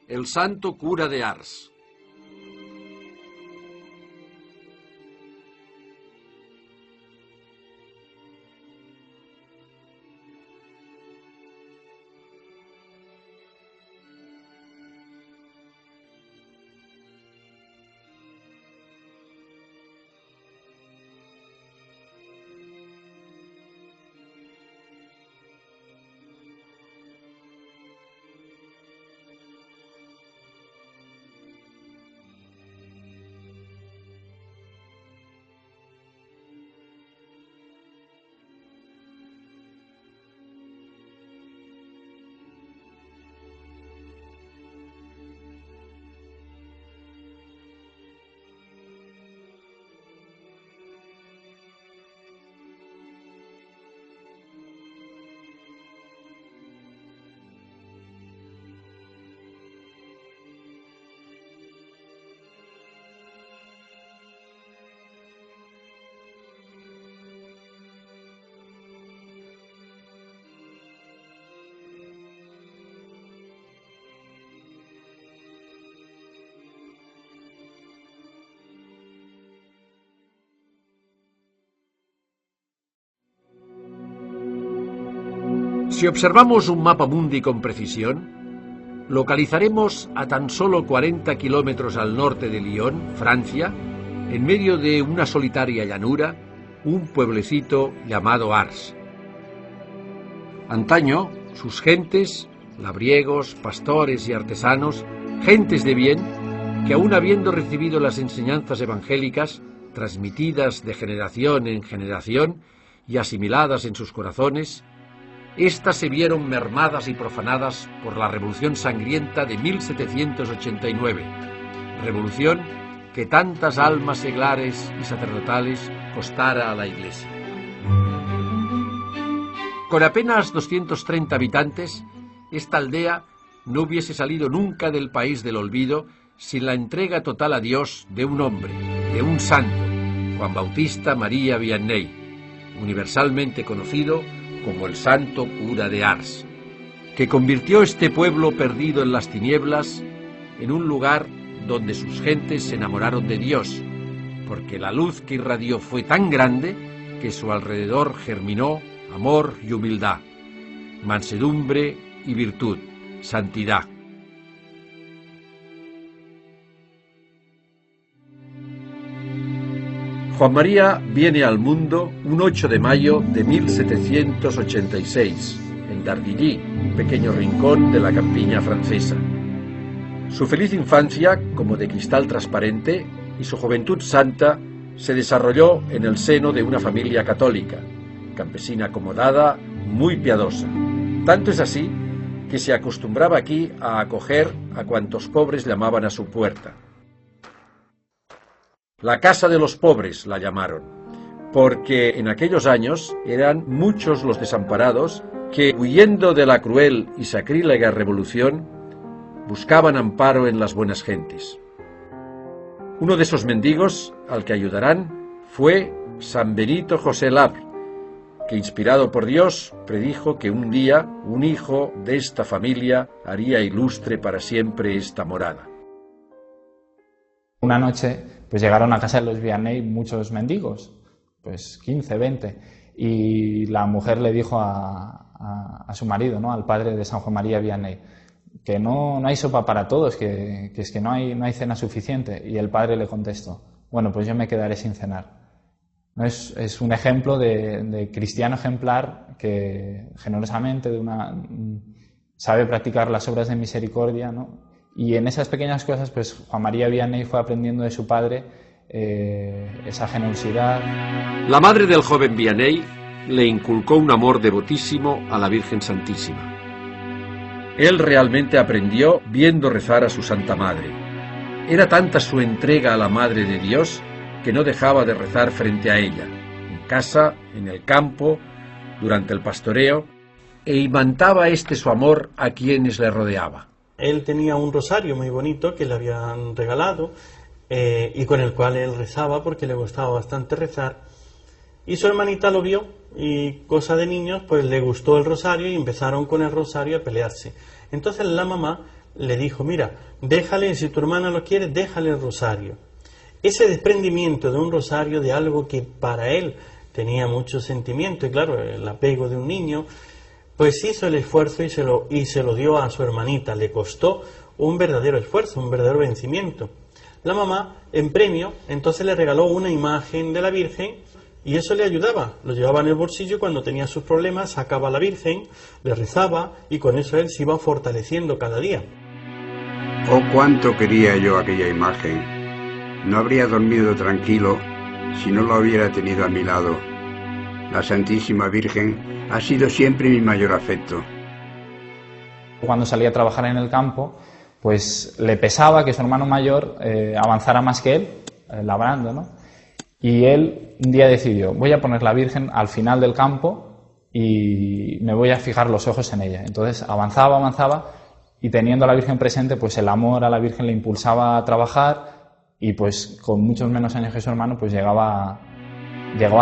el santo cura de Ars. Si observamos un mapa mundi con precisión, localizaremos a tan solo 40 kilómetros al norte de Lyon, Francia, en medio de una solitaria llanura, un pueblecito llamado Ars. Antaño, sus gentes, labriegos, pastores y artesanos, gentes de bien, que aun habiendo recibido las enseñanzas evangélicas, transmitidas de generación en generación y asimiladas en sus corazones, éstas se vieron mermadas y profanadas por la Revolución Sangrienta de 1789, revolución que tantas almas seglares y sacerdotales costara a la Iglesia. Con apenas 230 habitantes, esta aldea no hubiese salido nunca del país del olvido sin la entrega total a Dios de un hombre, de un santo, Juan Bautista María Vianney, universalmente conocido como el santo cura de Ars, que convirtió este pueblo perdido en las tinieblas en un lugar donde sus gentes se enamoraron de Dios, porque la luz que irradió fue tan grande que su alrededor germinó amor y humildad, mansedumbre y virtud, santidad. Juan María viene al mundo un 8 de mayo de 1786, en Dardilly, un pequeño rincón de la campiña francesa. Su feliz infancia, como de cristal transparente, y su juventud santa se desarrolló en el seno de una familia católica, campesina acomodada, muy piadosa. Tanto es así que se acostumbraba aquí a acoger a cuantos pobres llamaban a su puerta. La casa de los pobres la llamaron, porque en aquellos años eran muchos los desamparados que, huyendo de la cruel y sacrílega revolución, buscaban amparo en las buenas gentes. Uno de esos mendigos al que ayudarán fue San Benito José Labre, que, inspirado por Dios, predijo que un día un hijo de esta familia haría ilustre para siempre esta morada. Una noche pues llegaron a casa de los Vianney muchos mendigos, pues 15, 20, y la mujer le dijo a su marido, ¿no?, al padre de San Juan María Vianney, que no hay sopa para todos, que es que no hay cena suficiente. Y el padre le contestó, bueno, pues yo me quedaré sin cenar. ¿No? Es un ejemplo de cristiano ejemplar que generosamente sabe practicar las obras de misericordia, ¿no? Y en esas pequeñas cosas, pues Juan María Vianney fue aprendiendo de su padre esa generosidad. La madre del joven Vianney le inculcó un amor devotísimo a la Virgen Santísima. Él realmente aprendió viendo rezar a su Santa Madre. Era tanta su entrega a la Madre de Dios que no dejaba de rezar frente a ella, en casa, en el campo, durante el pastoreo, e imantaba su amor a quienes le rodeaba. Él tenía un rosario muy bonito que le habían regalado y con el cual él rezaba porque le gustaba bastante rezar. Y su hermanita lo vio y, cosa de niños, pues le gustó el rosario y empezaron con el rosario a pelearse. Entonces la mamá le dijo, mira, déjale, si tu hermana lo quiere, déjale el rosario. Ese desprendimiento de un rosario, de algo que para él tenía mucho sentimiento, y claro, el apego de un niño, pues hizo el esfuerzo y se lo dio a su hermanita. Le costó un verdadero esfuerzo, un verdadero vencimiento. La mamá, en premio, entonces le regaló una imagen de la Virgen y eso le ayudaba. Lo llevaba en el bolsillo y cuando tenía sus problemas sacaba a la Virgen, le rezaba y con eso él se iba fortaleciendo cada día. Oh, cuánto quería yo aquella imagen. No habría dormido tranquilo si no la hubiera tenido a mi lado. La Santísima Virgen ha sido siempre mi mayor afecto. Cuando salía a trabajar en el campo, pues le pesaba que su hermano mayor avanzara más que él, labrando, ¿no? Y él un día decidió, voy a poner la Virgen al final del campo y me voy a fijar los ojos en ella. Entonces avanzaba y teniendo a la Virgen presente, pues el amor a la Virgen le impulsaba a trabajar y pues con muchos menos años que su hermano, pues llegó a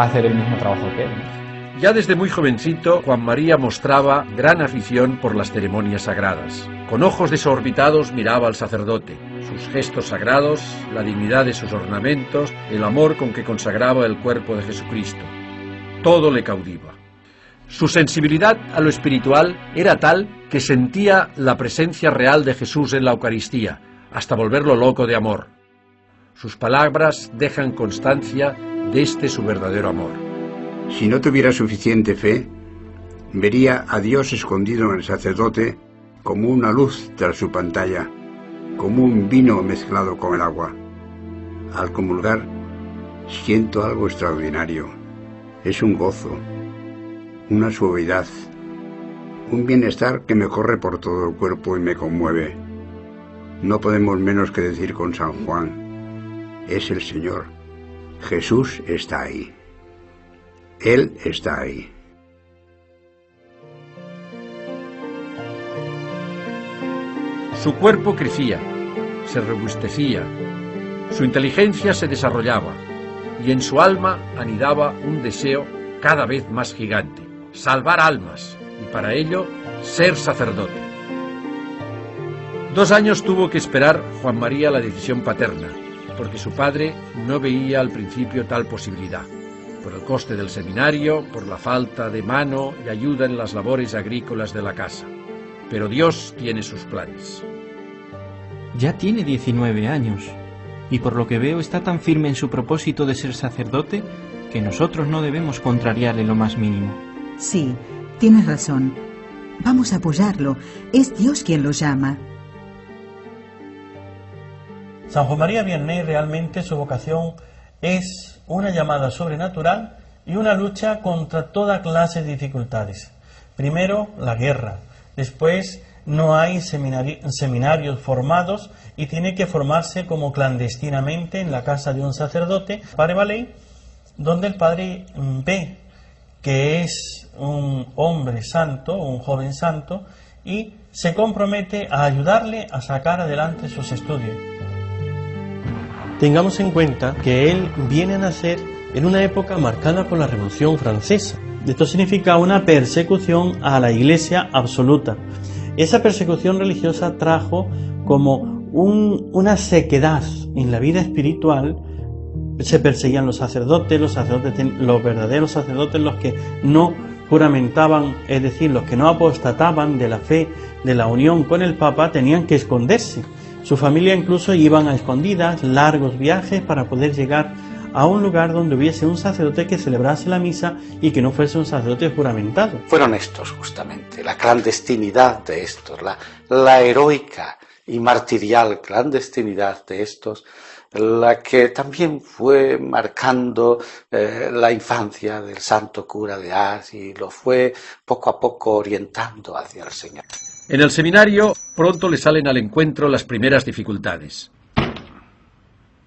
hacer el mismo trabajo que él, ¿no? Ya desde muy jovencito, Juan María mostraba gran afición por las ceremonias sagradas. Con ojos desorbitados miraba al sacerdote, sus gestos sagrados, la dignidad de sus ornamentos, el amor con que consagraba el cuerpo de Jesucristo. Todo le cautiva. Su sensibilidad a lo espiritual era tal que sentía la presencia real de Jesús en la Eucaristía, hasta volverlo loco de amor. Sus palabras dejan constancia de este su verdadero amor. Si no tuviera suficiente fe, vería a Dios escondido en el sacerdote como una luz tras su pantalla, como un vino mezclado con el agua. Al comulgar, siento algo extraordinario. Es un gozo, una suavidad, un bienestar que me corre por todo el cuerpo y me conmueve. No podemos menos que decir con San Juan, es el Señor. Jesús está ahí. Él está ahí. Su cuerpo crecía, se robustecía, su inteligencia se desarrollaba y en su alma anidaba un deseo cada vez más gigante, salvar almas y para ello ser sacerdote. 2 años tuvo que esperar Juan María la decisión paterna, porque su padre no veía al principio tal posibilidad, por el coste del seminario, por la falta de mano y ayuda en las labores agrícolas de la casa. Pero Dios tiene sus planes. Ya tiene 19 años, y por lo que veo está tan firme en su propósito de ser sacerdote que nosotros no debemos contrariarle lo más mínimo. Sí, tienes razón. Vamos a apoyarlo. Es Dios quien lo llama. San Juan María Vianney realmente su vocación es una llamada sobrenatural y una lucha contra toda clase de dificultades. Primero, la guerra. Después, no hay seminarios formados y tiene que formarse como clandestinamente en la casa de un sacerdote, Padre Valey, donde el padre ve que es un hombre santo, un joven santo, y se compromete a ayudarle a sacar adelante sus estudios. Tengamos en cuenta que él viene a nacer en una época marcada por la Revolución Francesa. Esto significa una persecución a la Iglesia absoluta. Esa persecución religiosa trajo como una sequedad en la vida espiritual. Se perseguían los sacerdotes, los verdaderos sacerdotes, los que no juramentaban, es decir, los que no apostataban de la fe, de la unión con el Papa, tenían que esconderse. Su familia incluso iban a escondidas, largos viajes para poder llegar a un lugar donde hubiese un sacerdote que celebrase la misa y que no fuese un sacerdote juramentado. Fueron estos justamente, la clandestinidad de estos, la heroica y martirial clandestinidad de estos, la que también fue marcando la infancia del santo cura de Ars y lo fue poco a poco orientando hacia el Señor. En el seminario pronto le salen al encuentro las primeras dificultades.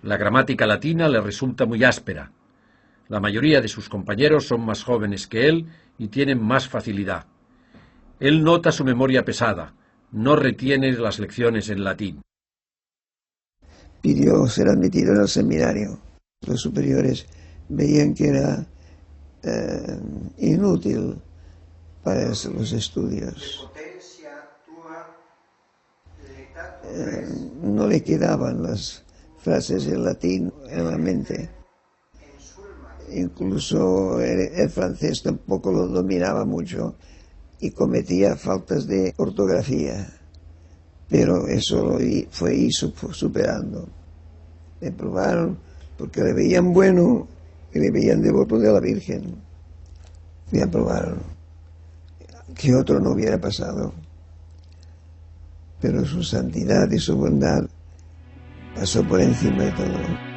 La gramática latina le resulta muy áspera. La mayoría de sus compañeros son más jóvenes que él y tienen más facilidad. Él nota su memoria pesada, no retiene las lecciones en latín. Pidió ser admitido en el seminario. Los superiores veían que era inútil para los estudios. no le quedaban las frases en latín en la mente. Incluso el francés tampoco lo dominaba mucho y cometía faltas de ortografía. Pero eso lo fue superando. Le probaron porque le veían bueno y le veían devoto de la Virgen. Le aprobaron. Que otro no hubiera pasado. Pero su santidad y su bondad pasó por encima de todo.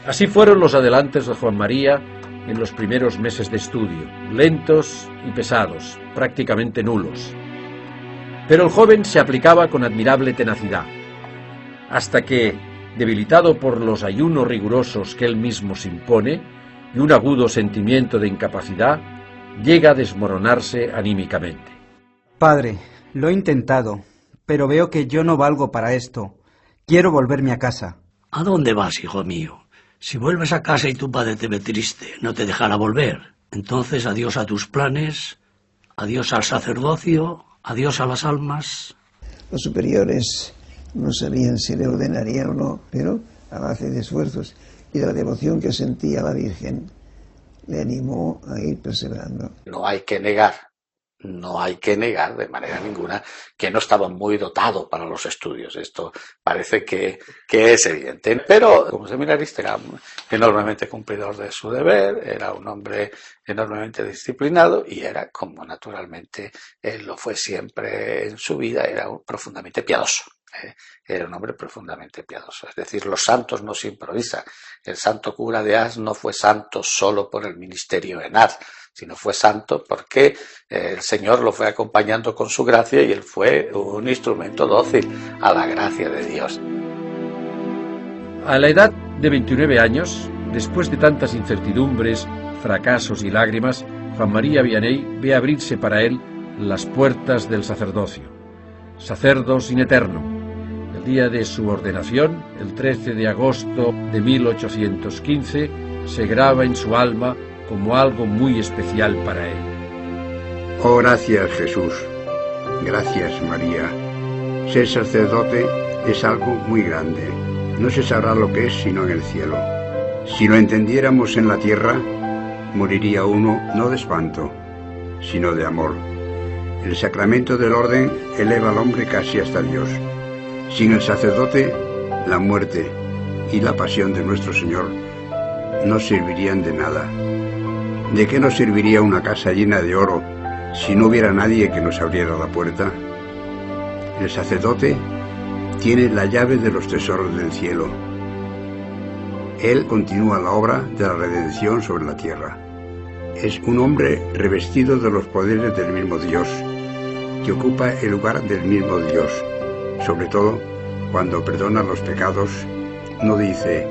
Así fueron los adelantos de Juan María en los primeros meses de estudio, lentos y pesados, prácticamente nulos. Pero el joven se aplicaba con admirable tenacidad, hasta que, debilitado por los ayunos rigurosos que él mismo se impone y un agudo sentimiento de incapacidad, llega a desmoronarse anímicamente. Padre, lo he intentado, pero veo que yo no valgo para esto. Quiero volverme a casa. ¿A dónde vas, hijo mío? Si vuelves a casa y tu padre te ve triste, no te dejará volver. Entonces adiós a tus planes, adiós al sacerdocio, adiós a las almas. Los superiores no sabían si le ordenarían o no, pero a base de esfuerzos y de la devoción que sentía la Virgen, le animó a ir perseverando. No hay que negar de manera ninguna que no estaba muy dotado para los estudios. Esto parece que es evidente. Pero como seminarista era enormemente cumplidor de su deber, era un hombre enormemente disciplinado y era, como naturalmente él lo fue siempre en su vida, era profundamente piadoso. Era un hombre profundamente piadoso. Es decir, los santos no se improvisan. El santo cura de Ars no fue santo solo por el ministerio en Ars, sino fue santo porque el Señor lo fue acompañando con su gracia y él fue un instrumento dócil a la gracia de Dios. A la edad de 29 años, después de tantas incertidumbres, fracasos y lágrimas, Juan María Vianney ve abrirse para él las puertas del sacerdocio. Sacerdo sin eterno. El día de su ordenación, el 13 de agosto de 1815, se graba en su alma como algo muy especial para él. Oh, gracias Jesús, gracias María. Ser sacerdote es algo muy grande. No se sabrá lo que es sino en el cielo. Si lo entendiéramos en la tierra, moriría uno no de espanto, sino de amor. El sacramento del orden eleva al hombre casi hasta Dios. Sin el sacerdote, la muerte y la pasión de nuestro Señor no servirían de nada. ¿De qué nos serviría una casa llena de oro si no hubiera nadie que nos abriera la puerta? El sacerdote tiene la llave de los tesoros del cielo. Él continúa la obra de la redención sobre la tierra. Es un hombre revestido de los poderes del mismo Dios, que ocupa el lugar del mismo Dios. Sobre todo, cuando perdona los pecados, no dice,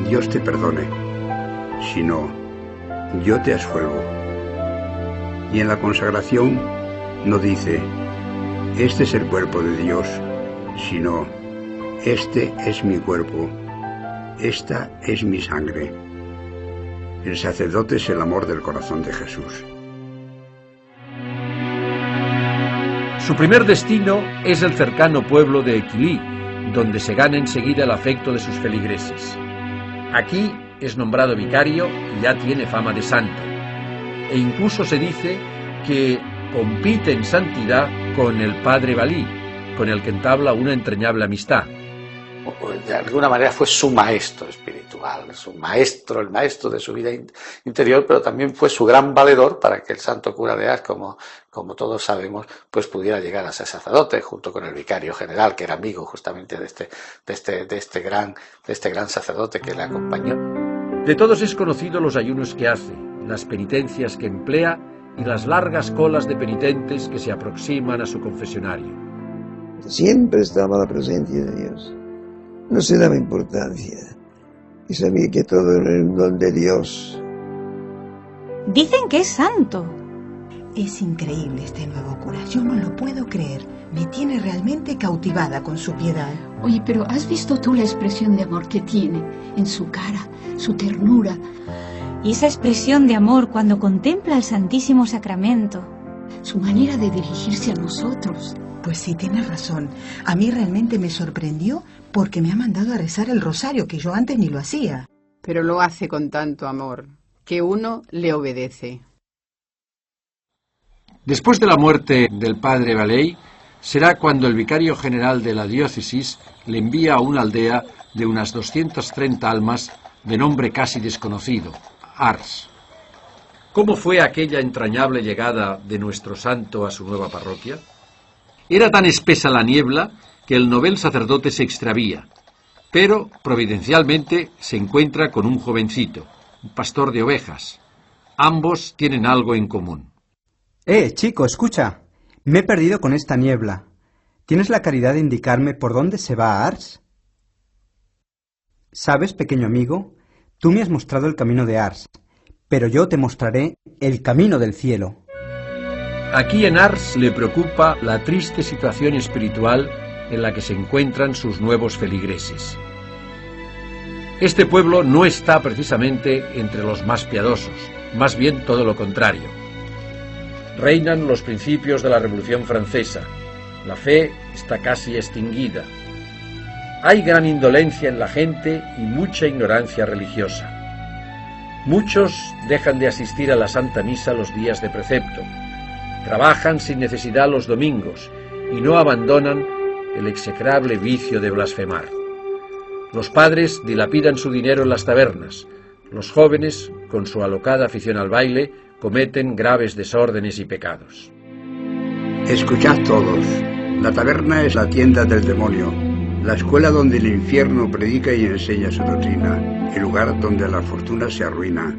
Dios te perdone, sino, yo te absuelvo. Y en la consagración no dice, este es el cuerpo de Dios, sino, este es mi cuerpo, esta es mi sangre. El sacerdote es el amor del corazón de Jesús. Su primer destino es el cercano pueblo de Équilí, donde se gana enseguida el afecto de sus feligreses. Aquí es nombrado vicario y ya tiene fama de santo. E incluso se dice que compite en santidad con el padre Balí, con el que entabla una entrañable amistad. De alguna manera fue su maestro espiritual, su maestro, el maestro de su vida interior, pero también fue su gran valedor para que el santo cura de Ars, como todos sabemos, pues pudiera llegar a ser sacerdote, junto con el vicario general, que era amigo justamente de este gran sacerdote que le acompañó. De todos es conocido los ayunos que hace, las penitencias que emplea y las largas colas de penitentes que se aproximan a su confesionario. Siempre estaba la presencia de Dios. No se daba importancia y sabía que todo era un don de Dios. Dicen que es santo. Es increíble este nuevo cura, yo no lo puedo creer. Me tiene realmente cautivada con su piedad. Oye, pero ¿has visto tú la expresión de amor que tiene en su cara, su ternura? Y esa expresión de amor cuando contempla el Santísimo Sacramento. su manera de dirigirse a nosotros. Pues sí, tienes razón. A mí realmente me sorprendió porque me ha mandado a rezar el rosario, que yo antes ni lo hacía. Pero lo hace con tanto amor, que uno le obedece. Después de la muerte del padre Valley, será cuando el vicario general de la diócesis le envía a una aldea de unas 230 almas de nombre casi desconocido, Ars. ¿Cómo fue aquella entrañable llegada de nuestro santo a su nueva parroquia? Era tan espesa la niebla que el novel sacerdote se extravía, pero providencialmente se encuentra con un jovencito, un pastor de ovejas. Ambos tienen algo en común. Chico, escucha. Me he perdido con esta niebla. ¿Tienes la caridad de indicarme por dónde se va a Ars? ¿Sabes, pequeño amigo? Tú me has mostrado el camino de Ars, pero yo te mostraré el camino del cielo. Aquí en Ars le preocupa la triste situación espiritual en la que se encuentran sus nuevos feligreses. Este pueblo no está precisamente entre los más piadosos, más bien todo lo contrario. Reinan los principios de la Revolución Francesa. La fe está casi extinguida. Hay gran indolencia en la gente y mucha ignorancia religiosa. Muchos dejan de asistir a la Santa Misa los días de precepto. Trabajan sin necesidad los domingos y no abandonan el execrable vicio de blasfemar. Los padres dilapidan su dinero en las tabernas. Los jóvenes, con su alocada afición al baile, cometen graves desórdenes y pecados. Escuchad todos. La taberna es la tienda del demonio, la escuela donde el infierno predica y enseña su doctrina, el lugar donde la fortuna se arruina,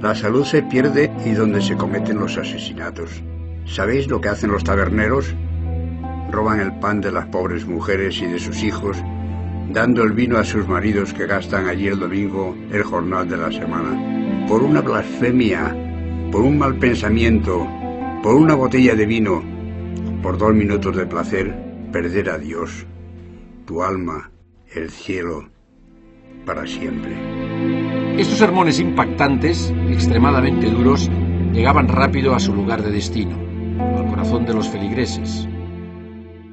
la salud se pierde y donde se cometen los asesinatos. ¿Sabéis lo que hacen los taberneros? Roban el pan de las pobres mujeres y de sus hijos, dando el vino a sus maridos que gastan allí el domingo el jornal de la semana. Por una blasfemia, por un mal pensamiento, por una botella de vino, por 2 minutos de placer, perder a Dios, tu alma, el cielo, para siempre. Estos sermones impactantes, extremadamente duros, llegaban rápido a su lugar de destino, al corazón de los feligreses.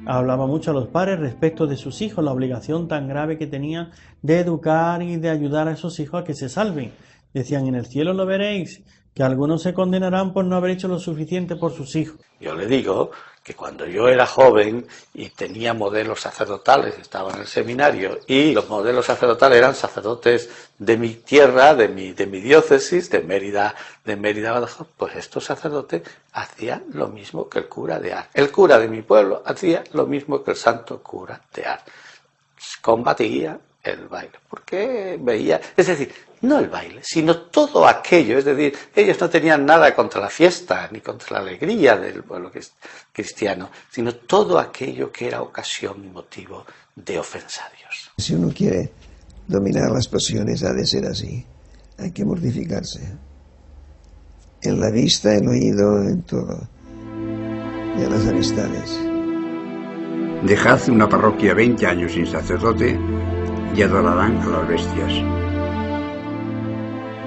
Hablaba mucho a los padres respecto de sus hijos, la obligación tan grave que tenían de educar y de ayudar a esos hijos a que se salven. Decían, en el cielo lo veréis, que algunos se condenarán por no haber hecho lo suficiente por sus hijos. Yo le digo que cuando yo era joven y tenía modelos sacerdotales, estaba en el seminario, y los modelos sacerdotales eran sacerdotes de mi tierra, de mi diócesis, de Mérida, Badajoz, pues estos sacerdotes hacían lo mismo que el cura de Ars. El cura de mi pueblo hacía lo mismo que el santo cura de Ars. Combatía el baile, porque veía, es decir, no el baile, sino todo aquello, es decir, ellos no tenían nada contra la fiesta, ni contra la alegría del pueblo cristiano, sino todo aquello que era ocasión y motivo de ofensa a Dios. Si uno quiere dominar las pasiones, ha de ser así, hay que mortificarse, en la vista, en el oído, en todo, y en las amistades. Dejad una parroquia 20 años sin sacerdote y adorarán a las bestias.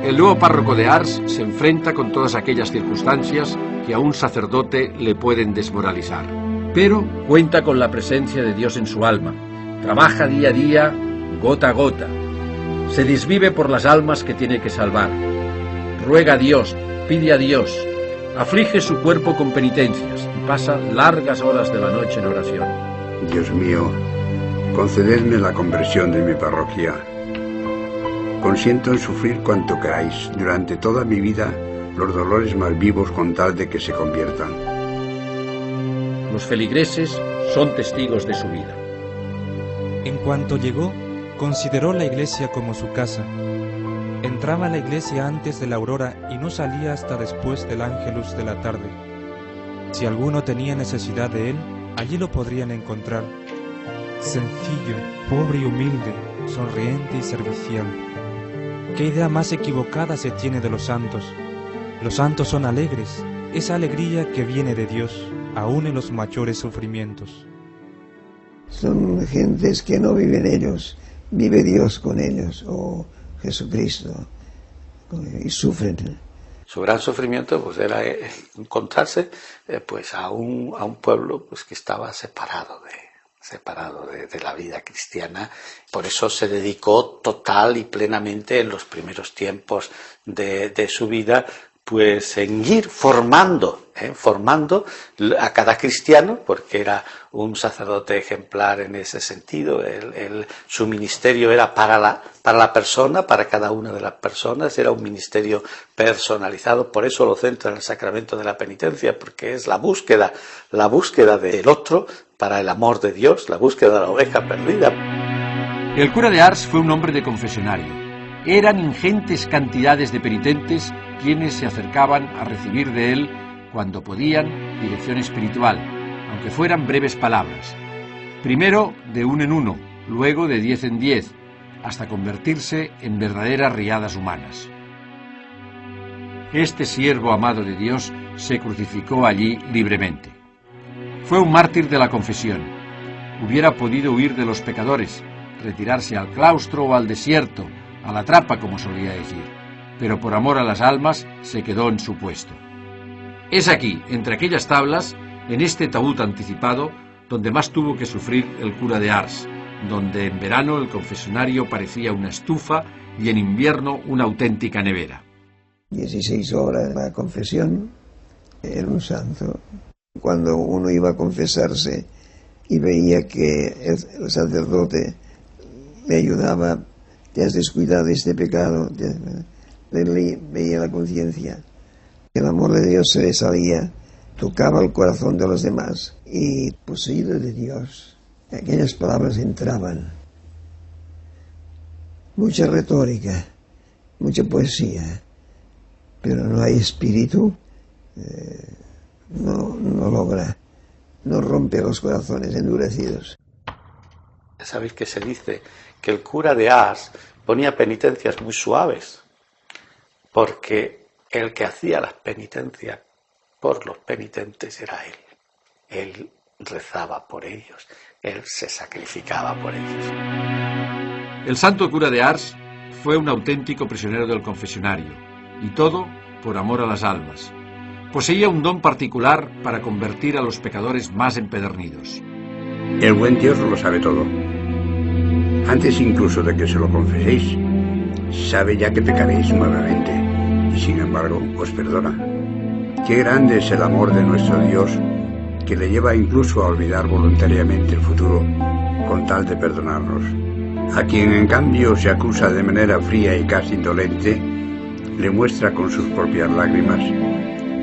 El nuevo párroco de Ars se enfrenta con todas aquellas circunstancias que a un sacerdote le pueden desmoralizar. Pero cuenta con la presencia de Dios en su alma. Trabaja día a día, gota a gota. Se desvive por las almas que tiene que salvar. Ruega a Dios, pide a Dios. Aflige su cuerpo con penitencias y pasa largas horas de la noche en oración. Dios mío, concededme la conversión de mi parroquia. Consiento en sufrir cuanto queráis durante toda mi vida los dolores más vivos con tal de que se conviertan. Los feligreses son testigos de su vida. En cuanto llegó, consideró la iglesia como su casa. Entraba a la iglesia antes de la aurora y no salía hasta después del ángelus de la tarde. Si alguno tenía necesidad de él, allí lo podrían encontrar. Sencillo, pobre y humilde, sonriente y servicial. ¿Qué idea más equivocada se tiene de los santos? Los santos son alegres, esa alegría que viene de Dios, aún en los mayores sufrimientos. Son gentes que no viven ellos, vive Dios con ellos, o Jesucristo, y sufren Su gran sufrimiento pues era encontrarse pues a un pueblo pues que estaba separado de la vida cristiana. Por eso se dedicó total y plenamente en los primeros tiempos de su vida pues en ir formando a cada cristiano, porque era un sacerdote ejemplar en ese sentido. Su ministerio era para la persona, para cada una de las personas, era un ministerio personalizado. Por eso lo centra en el sacramento de la penitencia, porque es la búsqueda del otro para el amor de Dios, la búsqueda de la oveja perdida. El cura de Ars fue un hombre de confesionario. Eran ingentes cantidades de penitentes quienes se acercaban a recibir de él, cuando podían, dirección espiritual, aunque fueran breves palabras. Primero de uno en uno, luego de 10 en 10, hasta convertirse en verdaderas riadas humanas. Este siervo amado de Dios se crucificó allí libremente. Fue un mártir de la confesión. Hubiera podido huir de los pecadores, retirarse al claustro o al desierto, a la trapa, como solía decir, pero por amor a las almas se quedó en su puesto. Es aquí, entre aquellas tablas, en este taúd anticipado, donde más tuvo que sufrir el cura de Ars, donde en verano el confesionario parecía una estufa y en invierno una auténtica nevera. 16 horas la confesión, era un santo. Cuando uno iba a confesarse y veía que el sacerdote le ayudaba, te has descuidado de este pecado, veía la conciencia. El amor de Dios se le salía, tocaba el corazón de los demás y, poseído de Dios, aquellas palabras entraban. Mucha retórica, mucha poesía, pero no hay espíritu, no logra, no rompe los corazones endurecidos. Sabéis que se dice que el cura de Ars ponía penitencias muy suaves, porque el que hacía las penitencias por los penitentes era él. Él rezaba por ellos, él se sacrificaba por ellos. El santo cura de Ars fue un auténtico prisionero del confesionario, y todo por amor a las almas. Poseía un don particular para convertir a los pecadores más empedernidos. El buen Dios lo sabe todo. Antes incluso de que se lo confeséis, sabe ya que pecaréis nuevamente, y sin embargo os perdona. Qué grande es el amor de nuestro Dios, que le lleva incluso a olvidar voluntariamente el futuro, con tal de perdonarnos. A quien en cambio se acusa de manera fría y casi indolente, le muestra con sus propias lágrimas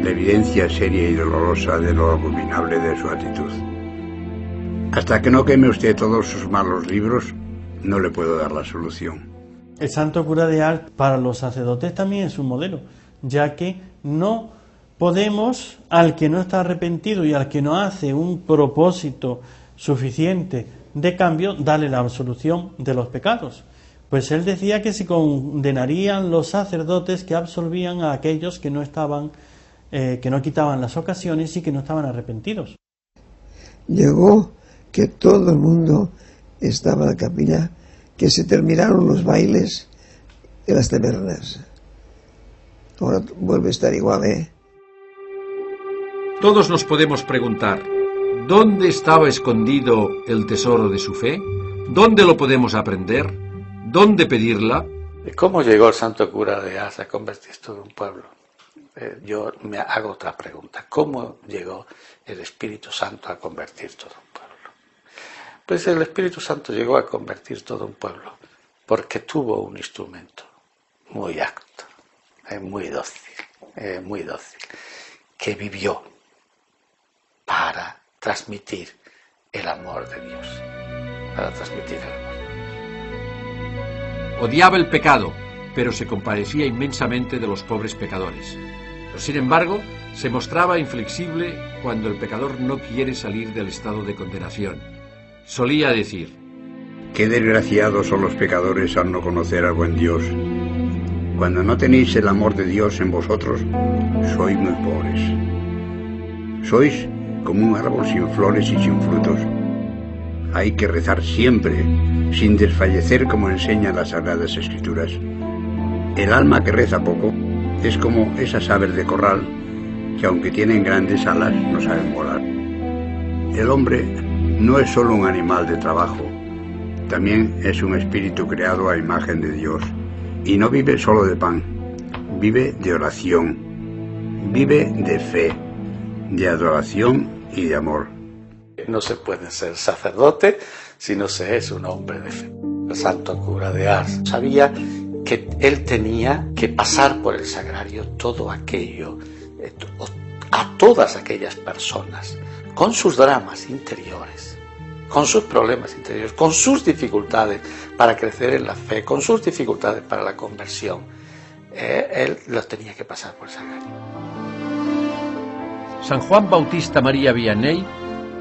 la evidencia seria y dolorosa de lo abominable de su actitud. Hasta que no queme usted todos sus malos libros, no le puedo dar la solución. El santo cura de Ars para los sacerdotes también es un modelo, ya que no podemos, al que no está arrepentido y al que no hace un propósito suficiente de cambio, darle la absolución de los pecados. Pues él decía que se condenarían los sacerdotes que absolvían a aquellos que no estaban, que no quitaban las ocasiones y que no estaban arrepentidos. Llegó que todo el mundo estaba en la capilla, que se terminaron los bailes de las tabernas. Ahora vuelve a estar igual, ¿eh? Todos nos podemos preguntar, ¿dónde estaba escondido el tesoro de su fe? ¿Dónde lo podemos aprender? ¿Dónde pedirla? ¿Cómo llegó el santo cura de Ars a convertir todo un pueblo? Yo me hago otra pregunta. ¿Cómo llegó el Espíritu Santo a convertir todo un pueblo? Pues el Espíritu Santo llegó a convertir todo un pueblo porque tuvo un instrumento muy apto, muy dócil, que vivió para transmitir el amor de Dios, Odiaba el pecado, pero se compadecía inmensamente de los pobres pecadores. Pero, sin embargo, se mostraba inflexible cuando el pecador no quiere salir del estado de condenación. Solía decir: qué desgraciados son los pecadores al no conocer al buen Dios. Cuando no tenéis el amor de Dios en vosotros, sois muy pobres. Sois como un árbol sin flores y sin frutos. Hay que rezar siempre, sin desfallecer, como enseñan las Sagradas Escrituras. El alma que reza poco Es como esas aves de corral que aunque tienen grandes alas no saben volar. El hombre no es solo un animal de trabajo, también es un espíritu creado a imagen de Dios. Y no vive solo de pan, vive de oración, vive de fe, de adoración y de amor. No se puede ser sacerdote si no se es un hombre de fe. El santo cura de Ars sabía que él tenía que pasar por el sagrario todo aquello, a todas aquellas personas, con sus dramas interiores, con sus problemas interiores, con sus dificultades para crecer en la fe, con sus dificultades para la conversión. Él los tenía que pasar por el sagrario. San Juan Bautista María Vianney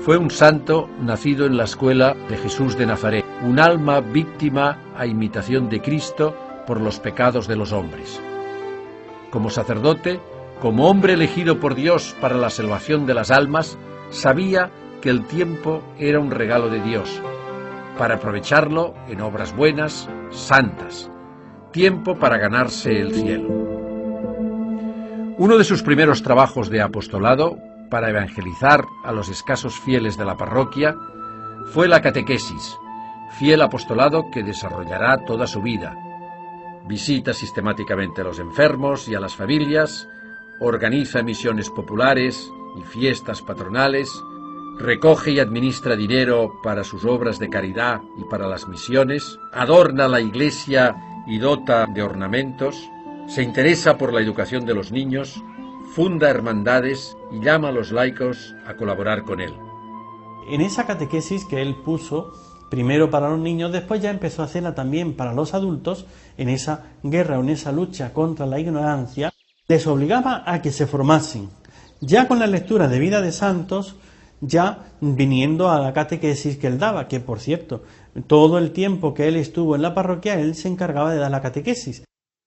fue un santo nacido en la escuela de Jesús de Nazaret, un alma víctima a imitación de Cristo por los pecados de los hombres. Como sacerdote, como hombre elegido por Dios para la salvación de las almas, sabía que el tiempo era un regalo de Dios, para aprovecharlo en obras buenas, santas, tiempo para ganarse el cielo. Uno de sus primeros trabajos de apostolado, para evangelizar a los escasos fieles de la parroquia, fue la catequesis, fiel apostolado que desarrollará toda su vida. Visita sistemáticamente a los enfermos y a las familias, organiza misiones populares y fiestas patronales, recoge y administra dinero para sus obras de caridad y para las misiones, adorna la iglesia y dota de ornamentos, se interesa por la educación de los niños, funda hermandades y llama a los laicos a colaborar con él. En esa catequesis que él puso, primero para los niños, después ya empezó a hacerla también para los adultos, en esa guerra o en esa lucha contra la ignorancia, les obligaba a que se formasen, ya con la lectura de vida de santos, ya viniendo a la catequesis que él daba, que por cierto, todo el tiempo que él estuvo en la parroquia, él se encargaba de dar la catequesis.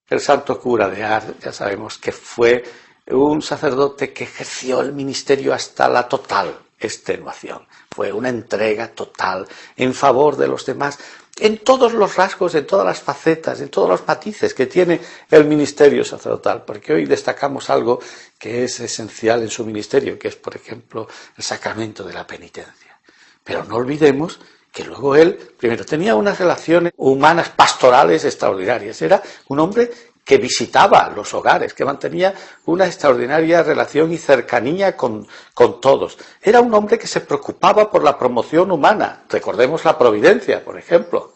El santo cura de Ars, ya sabemos que fue un sacerdote que ejerció el ministerio hasta la total extenuación. Fue una entrega total en favor de los demás, en todos los rasgos, en todas las facetas, en todos los matices que tiene el ministerio sacerdotal, porque hoy destacamos algo que es esencial en su ministerio, que es, por ejemplo, el sacramento de la penitencia. Pero no olvidemos que luego él, primero, tenía unas relaciones humanas pastorales extraordinarias. Era un hombre que visitaba los hogares, que mantenía una extraordinaria relación y cercanía con todos. Era un hombre que se preocupaba por la promoción humana. Recordemos la providencia, por ejemplo.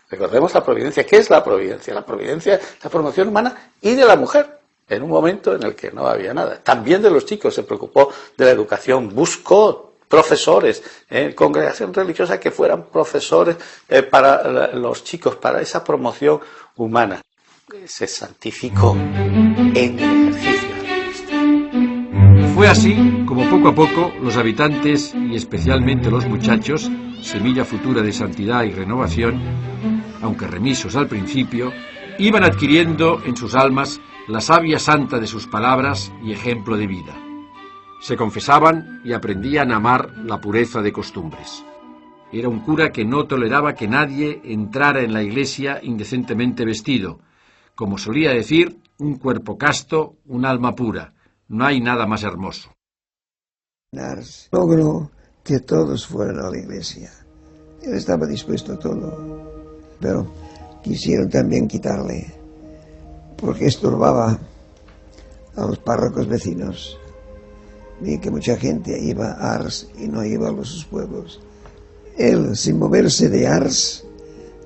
Recordemos la providencia. ¿Qué es la providencia? La providencia es la promoción humana y de la mujer, en un momento en el que no había nada. También de los chicos se preocupó de la educación, buscó profesores en congregación religiosa que fueran profesores para los chicos, para esa promoción humana. Se santificó en el ejercicio de Cristo. Fue así como poco a poco los habitantes, y especialmente los muchachos, semilla futura de santidad y renovación, aunque remisos al principio, iban adquiriendo en sus almas la savia santa de sus palabras y ejemplo de vida. Se confesaban y aprendían a amar la pureza de costumbres. Era un cura que no toleraba que nadie entrara en la iglesia indecentemente vestido. Como solía decir, un cuerpo casto, un alma pura. No hay nada más hermoso. Ars logró que todos fueran a la iglesia. Él estaba dispuesto a todo, pero quisieron también quitarle, porque estorbaba a los párrocos vecinos. Vi que mucha gente iba a Ars y no iba a los pueblos. Él, sin moverse de Ars,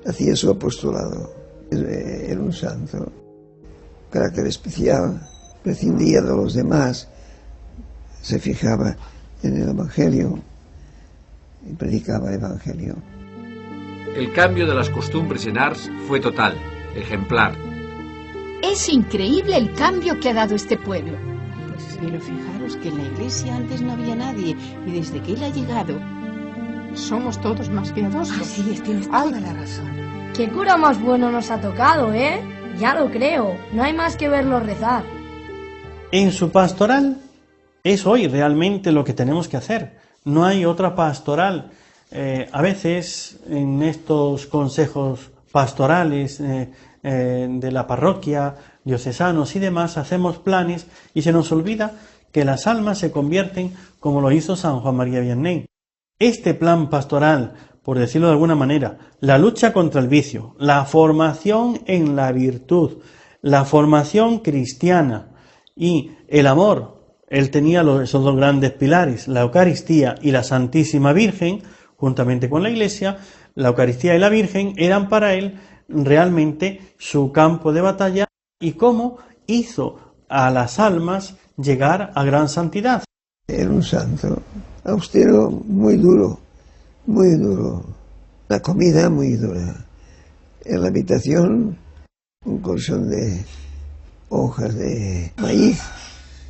hacía su apostolado. Era un santo, carácter especial, prescindía de los demás, se fijaba en el Evangelio y predicaba el Evangelio. El cambio de las costumbres en Ars fue total, ejemplar. Es increíble el cambio que ha dado este pueblo. Pero fijaros que en la iglesia antes no había nadie y desde que él ha llegado somos todos más piadosos. Así es, tienes toda la razón. ¡Qué cura más bueno nos ha tocado, eh! Ya lo creo, no hay más que verlo rezar. En su pastoral es hoy realmente lo que tenemos que hacer. No hay otra pastoral. A veces en estos consejos pastorales de la parroquia, diocesanos y demás, hacemos planes y se nos olvida que las almas se convierten como lo hizo San Juan María Vianney. Este plan pastoral, por decirlo de alguna manera, la lucha contra el vicio, la formación en la virtud, la formación cristiana y el amor, él tenía esos dos grandes pilares, la Eucaristía y la Santísima Virgen, juntamente con la Iglesia. La Eucaristía y la Virgen eran para él realmente su campo de batalla y cómo hizo a las almas llegar a gran santidad. Era un santo austero, muy duro, muy duro. La comida muy dura. En la habitación un colchón de hojas de maíz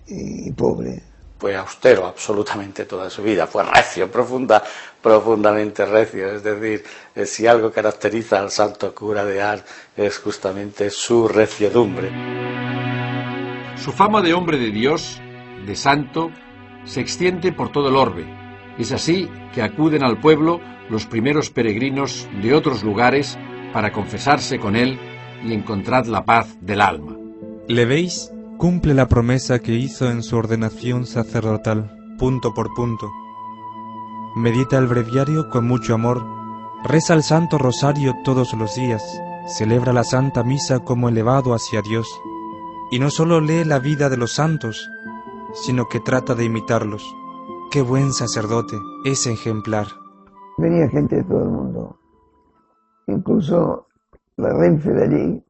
y pobre. Fue austero absolutamente toda su vida, fue recio, profundamente recio. Es decir, si algo caracteriza al santo cura de Ars es justamente su reciedumbre. Su fama de hombre de Dios, de santo, se extiende por todo el orbe. Es así que acuden al pueblo los primeros peregrinos de otros lugares para confesarse con él y encontrar la paz del alma. ¿Le veis? Cumple la promesa que hizo en su ordenación sacerdotal, punto por punto. Medita el breviario con mucho amor, reza el Santo Rosario todos los días, celebra la Santa Misa como elevado hacia Dios, y no solo lee la vida de los santos, sino que trata de imitarlos. ¡Qué buen sacerdote! Es ejemplar. Venía gente de todo el mundo. Incluso la Renfe de allí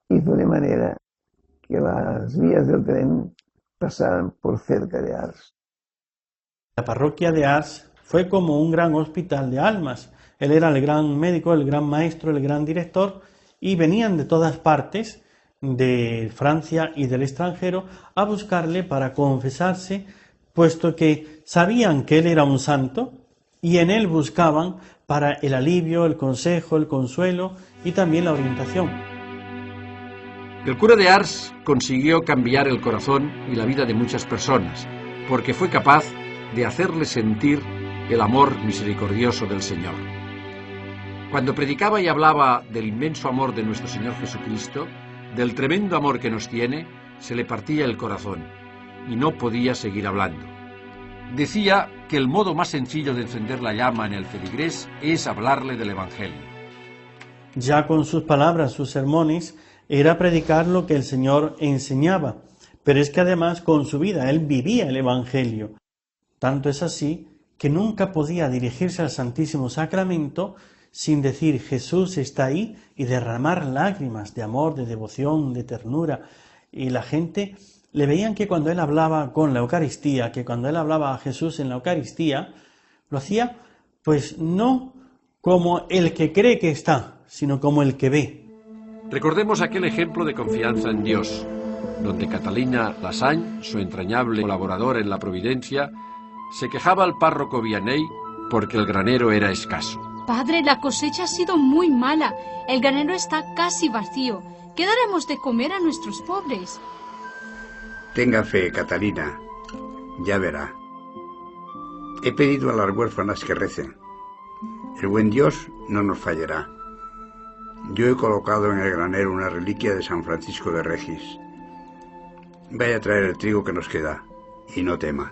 hizo de manera que las vías del tren pasaran por cerca de Ars. La parroquia de Ars fue como un gran hospital de almas. Él era el gran médico, el gran maestro, el gran director, y venían de todas partes, de Francia y del extranjero, a buscarle para confesarse, puesto que sabían que él era un santo, y en él buscaban para el alivio, el consejo, el consuelo y también la orientación. El cura de Ars consiguió cambiar el corazón y la vida de muchas personas, porque fue capaz de hacerles sentir el amor misericordioso del Señor. Cuando predicaba y hablaba del inmenso amor de nuestro Señor Jesucristo, del tremendo amor que nos tiene, se le partía el corazón y no podía seguir hablando. Decía que el modo más sencillo de encender la llama en el feligrés es hablarle del Evangelio. Ya con sus palabras, sus sermones, era predicar lo que el Señor enseñaba, pero es que además con su vida él vivía el Evangelio. Tanto es así que nunca podía dirigirse al Santísimo Sacramento sin decir Jesús está ahí y derramar lágrimas de amor, de devoción, de ternura. Y la gente le veían que cuando él hablaba con la Eucaristía, que cuando él hablaba a Jesús en la Eucaristía, lo hacía pues no como el que cree que está, sino como el que ve. Recordemos aquel ejemplo de confianza en Dios, donde Catalina Lassagne, su entrañable colaboradora en la Providencia, se quejaba al párroco Vianney porque el granero era escaso. Padre, la cosecha ha sido muy mala. El granero está casi vacío. ¿Qué daremos de comer a nuestros pobres? Tenga fe, Catalina. Ya verá. He pedido a las huérfanas que recen. El buen Dios no nos fallará. Yo he colocado en el granero una reliquia de San Francisco de Regis. Vaya a traer el trigo que nos queda, y no tema.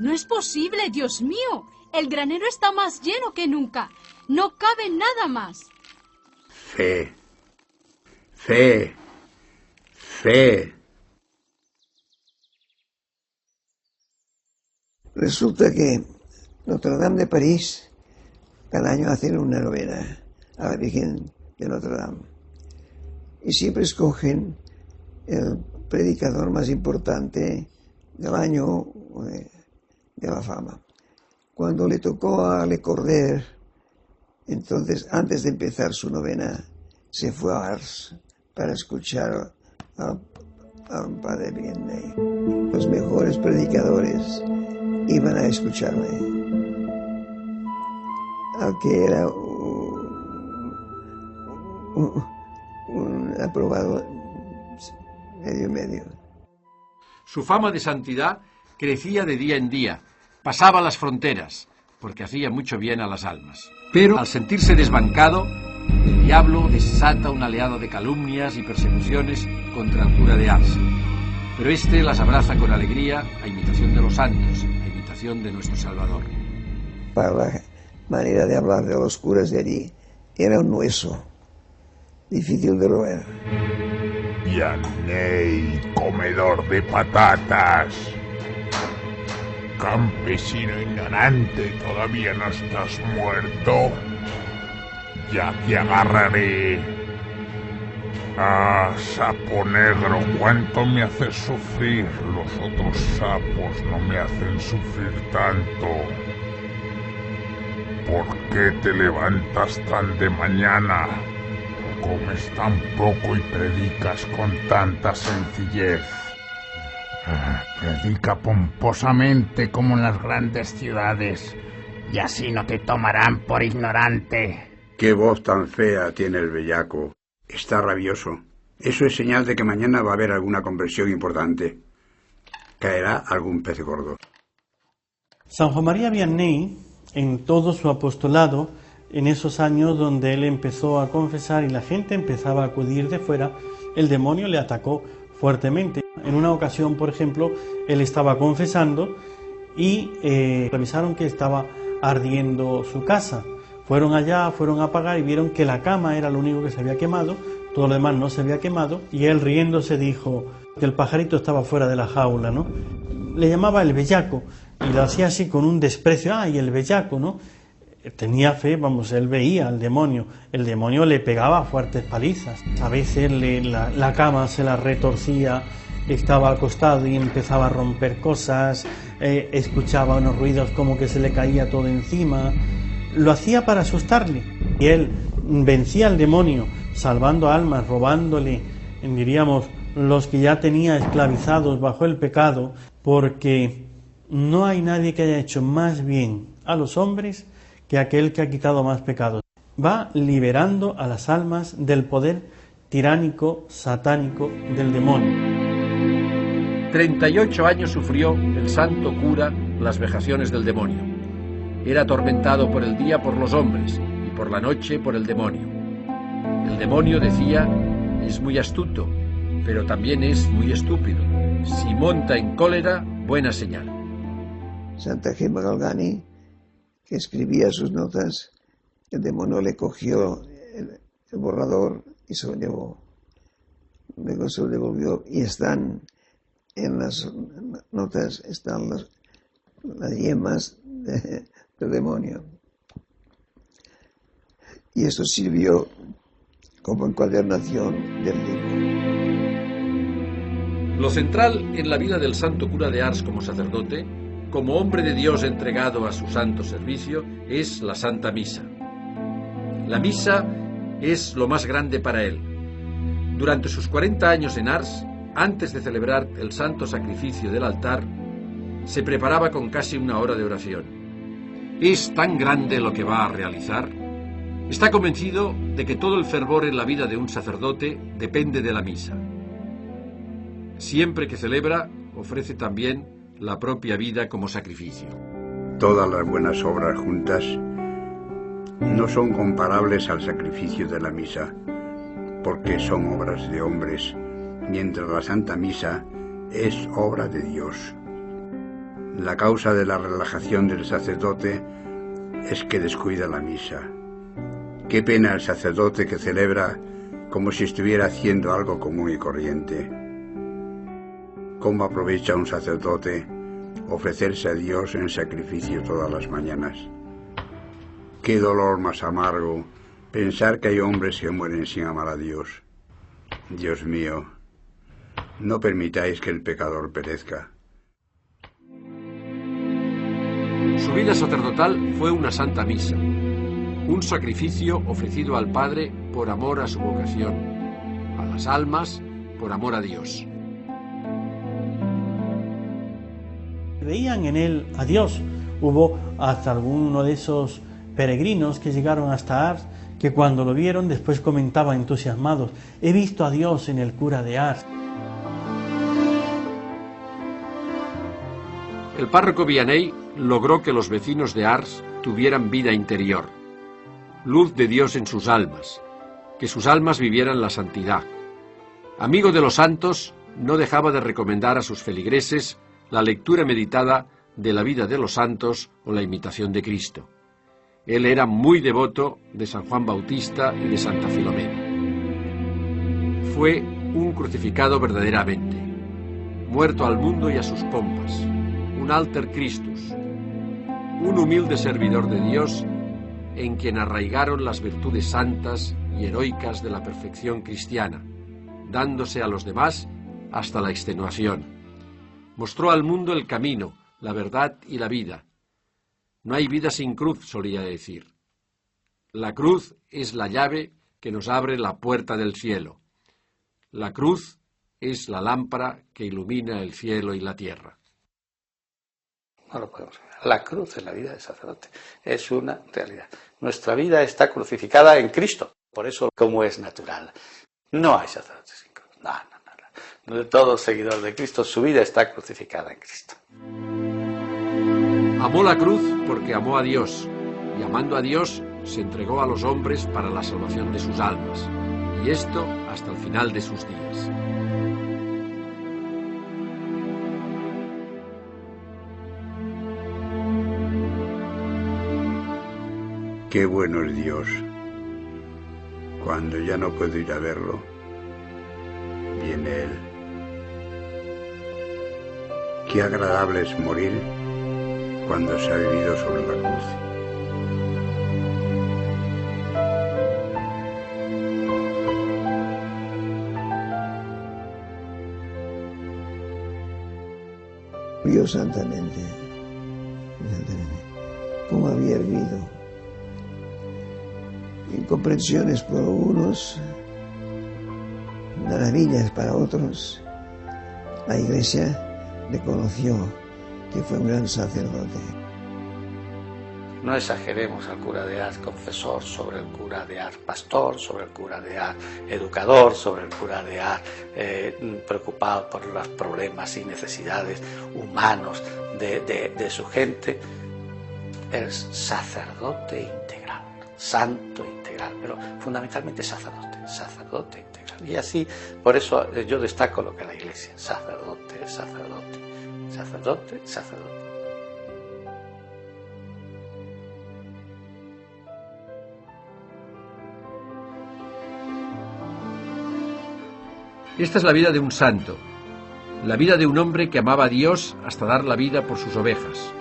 No es posible, Dios mío. El granero está más lleno que nunca. No cabe nada más. Fe. Fe. Fe. Resulta que Notre Dame de París cada año hacen una novena a la Virgen de Notre Dame. Y siempre escogen el predicador más importante del año de la fama. Cuando le tocó a Le Cordaire, entonces, antes de empezar su novena, se fue a Ars para escuchar al padre Vianney. Los mejores predicadores iban a escucharle. Al que era un aprobado medio. Su fama de santidad crecía de día en día, pasaba las fronteras, porque hacía mucho bien a las almas. Pero al sentirse desbancado, el diablo desata una oleada de calumnias y persecuciones contra el cura de Ars, pero este las abraza con alegría a imitación de los santos, a imitación de nuestro Salvador. Para la manera de hablar de los curas de allí, era un hueso difícil de roer. Vianney, comedor de patatas. Campesino ignorante, ¿todavía no estás muerto? Ya te agarraré. Ah, sapo negro, ¿cuánto me haces sufrir? Los otros sapos no me hacen sufrir tanto. ¿Por qué te levantas tan de mañana? Comes tan poco y predicas con tanta sencillez. Predica pomposamente como en las grandes ciudades, y así no te tomarán por ignorante. Qué voz tan fea tiene el bellaco. Está rabioso. Eso es señal de que mañana va a haber alguna conversión importante. Caerá algún pez gordo. San Juan María Vianney, en todo su apostolado, en esos años donde él empezó a confesar y la gente empezaba a acudir de fuera, el demonio le atacó fuertemente. En una ocasión, por ejemplo, él estaba confesando y revisaron que estaba ardiendo su casa. Fueron allá, fueron a apagar y vieron que la cama era lo único que se había quemado, todo lo demás no se había quemado, y él riéndose dijo que el pajarito estaba fuera de la jaula, ¿no? Le llamaba el bellaco y lo hacía así con un desprecio. ¡Ay, el bellaco!, ¿no? Tenía fe, vamos, él veía al demonio. El demonio le pegaba fuertes palizas. A veces la cama se la retorcía, estaba acostado y empezaba a romper cosas, escuchaba unos ruidos como que se le caía todo encima. Lo hacía para asustarle. Y él vencía al demonio, salvando almas, robándole, diríamos, los que ya tenía esclavizados bajo el pecado, porque no hay nadie que haya hecho más bien a los hombres que aquel que ha quitado más pecados. Va liberando a las almas del poder tiránico, satánico del demonio. 38 años sufrió el santo cura las vejaciones del demonio. Era atormentado por el día por los hombres y por la noche por el demonio. El demonio, decía, es muy astuto, pero también es muy estúpido. Si monta en cólera, buena señal. Santa Gemma Galgani, que escribía sus notas, el demonio le cogió el borrador y se lo llevó. Luego se lo devolvió y están en las notas, están las yemas del demonio. Y eso sirvió como encuadernación del libro. Lo central en la vida del santo cura de Ars como sacerdote, como hombre de Dios entregado a su santo servicio, es la Santa Misa. La misa es lo más grande para él. Durante sus 40 años en Ars, antes de celebrar el santo sacrificio del altar, se preparaba con casi una hora de oración. ¿Es tan grande lo que va a realizar? Está convencido de que todo el fervor en la vida de un sacerdote depende de la misa. Siempre que celebra, ofrece también la propia vida como sacrificio. Todas las buenas obras juntas no son comparables al sacrificio de la misa, porque son obras de hombres, mientras la Santa Misa es obra de Dios. La causa de la relajación del sacerdote es que descuida la misa. Qué pena el sacerdote que celebra como si estuviera haciendo algo común y corriente. ¿Cómo aprovecha un sacerdote ofrecerse a Dios en sacrificio todas las mañanas? Qué dolor más amargo pensar que hay hombres que mueren sin amar a Dios. Dios mío, no permitáis que el pecador perezca. Su vida sacerdotal fue una santa misa, un sacrificio ofrecido al Padre por amor a su vocación, a las almas por amor a Dios. Veían en él a Dios. Hubo hasta alguno de esos peregrinos que llegaron hasta Ars, que cuando lo vieron después comentaban entusiasmados: he visto a Dios en el cura de Ars. El párroco Vianney logró que los vecinos de Ars tuvieran vida interior. luz de Dios en sus almas, que sus almas vivieran la santidad. Amigo de los santos, no dejaba de recomendar a sus feligreses la lectura meditada de la vida de los santos o la imitación de Cristo. Él era muy devoto de San Juan Bautista y de Santa Filomena. Fue un crucificado verdaderamente, muerto al mundo y a sus pompas, un alter Christus, un humilde servidor de Dios en quien arraigaron las virtudes santas y heroicas de la perfección cristiana, dándose a los demás hasta la extenuación. Mostró al mundo el camino, la verdad y la vida. No hay vida sin cruz, solía decir. La cruz es la llave que nos abre la puerta del cielo. La cruz es la lámpara que ilumina el cielo y la tierra. No lo podemos ver. La cruz en la vida del sacerdote es una realidad. Nuestra vida está crucificada en Cristo. Por eso, como es natural, no hay sacerdotes sin cruz. No. Todo seguidor de Cristo, su vida está crucificada en Cristo. Amó la cruz porque amó a Dios, y amando a Dios se entregó a los hombres para la salvación de sus almas, y esto hasta el final de sus días. Qué bueno es Dios. Cuando ya no puedo ir a verlo, viene Él. Qué agradable es morir cuando se ha vivido sobre la cruz. Murió santamente, como había vivido. Incomprensiones por unos, maravillas para otros. La Iglesia reconoció que fue un gran sacerdote. No exageremos al cura de Ars confesor sobre el cura de Ars pastor, sobre el cura de Ars educador, sobre el cura de Ars preocupado por los problemas y necesidades humanos de su gente. Es sacerdote integral, santo integral, pero fundamentalmente sacerdote integral. Y así, por eso yo destaco lo que es la Iglesia, sacerdote, sacerdote, sacerdote, sacerdote. Esta es la vida de un santo, la vida de un hombre que amaba a Dios hasta dar la vida por sus ovejas.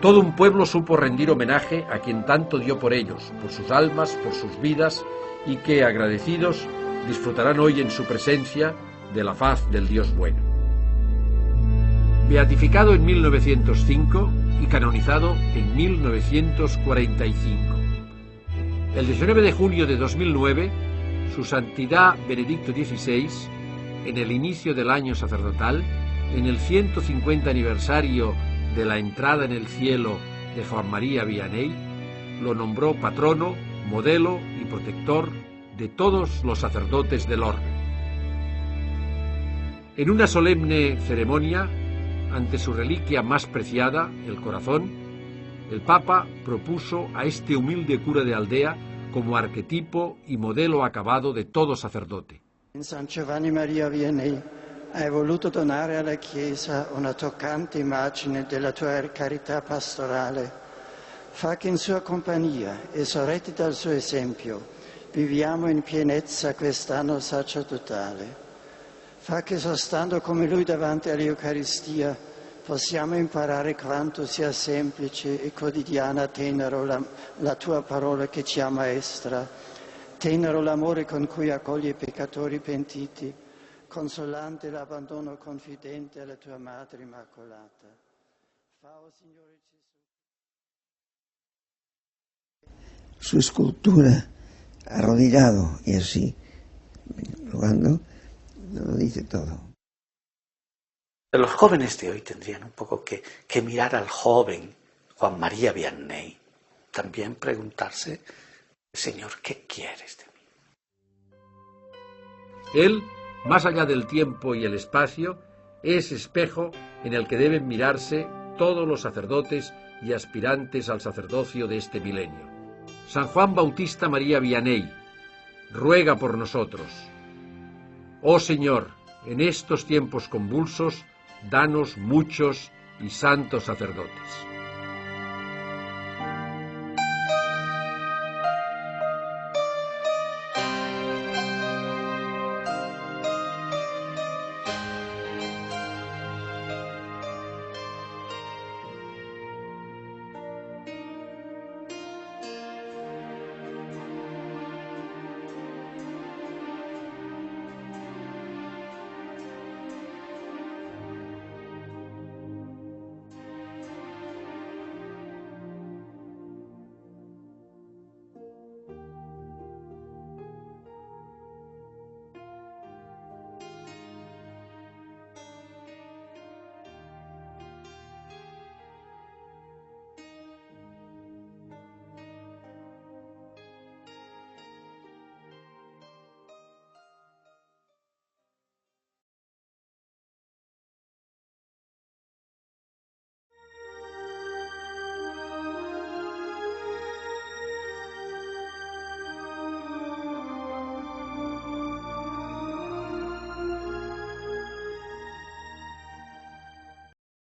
Todo un pueblo supo rendir homenaje a quien tanto dio por ellos, por sus almas, por sus vidas, y que, agradecidos, disfrutarán hoy en su presencia de la faz del Dios bueno. Beatificado en 1905 y canonizado en 1945. El 19 de junio de 2009, Su Santidad Benedicto XVI, en el inicio del año sacerdotal, en el 150 aniversario de la entrada en el cielo de Juan María Vianney, lo nombró patrono, modelo y protector de todos los sacerdotes del orden. En una solemne ceremonia, ante su reliquia más preciada, el corazón, el Papa propuso a este humilde cura de aldea como arquetipo y modelo acabado de todo sacerdote. In San Giovanni Maria Vianney hai voluto donare alla Chiesa una toccante immagine della tua carità pastorale. Fa che in sua compagnia e sorretti dal suo esempio viviamo in pienezza quest'anno sacerdotale. Fa che sostando come Lui davanti all'Eucaristia possiamo imparare quanto sia semplice e quotidiana tenero la tua parola che ci ammaestra, tenero l'amore con cui accoglie i peccatori pentiti, consolante l'abbandono confidente alla tua Madre Immacolata. Signore Gesù. Su escultura, arrodillado y así, rogando, lo dice todo. Los jóvenes de hoy tendrían un poco que mirar al joven Juan María Vianney, también preguntarse, Señor, ¿qué quieres de mí? Él, más allá del tiempo y el espacio, es espejo en el que deben mirarse todos los sacerdotes y aspirantes al sacerdocio de este milenio. San Juan Bautista María Vianney, ruega por nosotros. Oh Señor, en estos tiempos convulsos, danos muchos y santos sacerdotes.